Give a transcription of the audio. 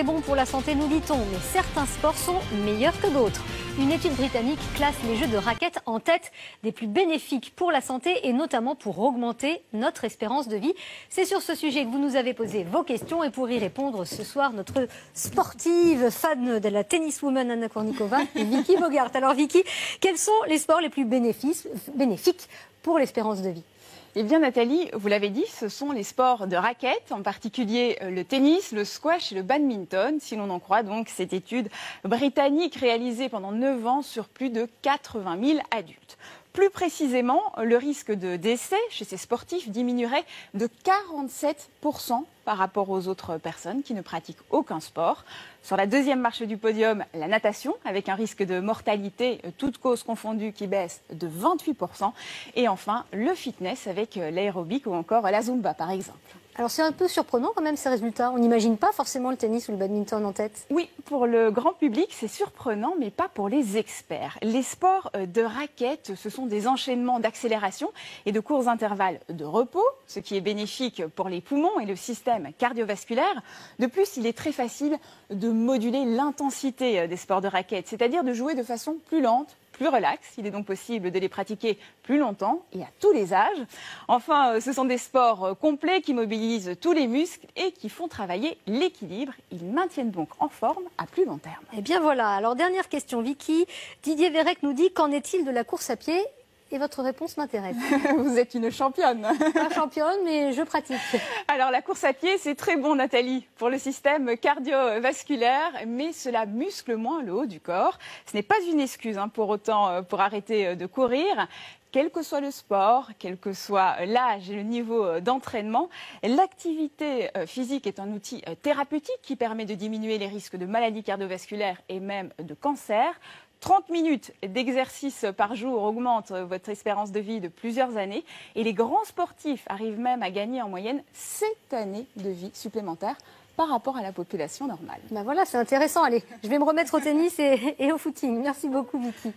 bon pour la santé, nous dit-on, mais certains sports sont meilleurs que d'autres. Une étude britannique classe les jeux de raquettes en tête des plus bénéfiques pour la santé et notamment pour augmenter notre espérance de vie. C'est sur ce sujet que vous nous avez posé vos questions et pour y répondre ce soir, notre sportive fan de la tenniswoman Anna Kournikova, Vicky Bogart. Alors Vicky, quels sont les sports les plus bénéfiques pour l'espérance de vie ? Eh bien Nathalie, vous l'avez dit, ce sont les sports de raquettes, en particulier le tennis, le squash et le badminton, si l'on en croit donc cette étude britannique réalisée pendant 9 ans sur plus de 80 000 adultes. Plus précisément, le risque de décès chez ces sportifs diminuerait de 47% par rapport aux autres personnes qui ne pratiquent aucun sport. Sur la deuxième marche du podium, la natation, avec un risque de mortalité, toutes causes confondues, qui baisse de 28%. Et enfin, le fitness avec l'aérobic ou encore la zumba, par exemple. Alors c'est un peu surprenant quand même ces résultats. On n'imagine pas forcément le tennis ou le badminton en tête. Oui, pour le grand public, c'est surprenant, mais pas pour les experts. Les sports de raquettes, ce sont des enchaînements d'accélération et de courts intervalles de repos, ce qui est bénéfique pour les poumons et le système cardiovasculaire. De plus, il est très facile de moduler l'intensité des sports de raquettes, c'est-à-dire de jouer de façon plus lente, plus relax. Il est donc possible de les pratiquer plus longtemps et à tous les âges. Enfin, ce sont des sports complets qui mobilisent tous les muscles et qui font travailler l'équilibre. Ils maintiennent donc en forme à plus long terme. Eh bien voilà, alors dernière question Vicky. Didier Vérec nous dit qu'en est-il de la course à pied ? Et votre réponse m'intéresse. Vous êtes une championne. Pas championne, mais je pratique. Alors la course à pied, c'est très bon Nathalie, pour le système cardiovasculaire, mais cela muscle moins le haut du corps. Ce n'est pas une excuse pour autant pour arrêter de courir. Quel que soit le sport, quel que soit l'âge et le niveau d'entraînement, l'activité physique est un outil thérapeutique qui permet de diminuer les risques de maladies cardiovasculaires et même de cancer. 30 minutes d'exercice par jour augmentent votre espérance de vie de plusieurs années et les grands sportifs arrivent même à gagner en moyenne 7 années de vie supplémentaires par rapport à la population normale. Ben voilà, c'est intéressant. Allez, je vais me remettre au tennis et au footing. Merci beaucoup Vicky.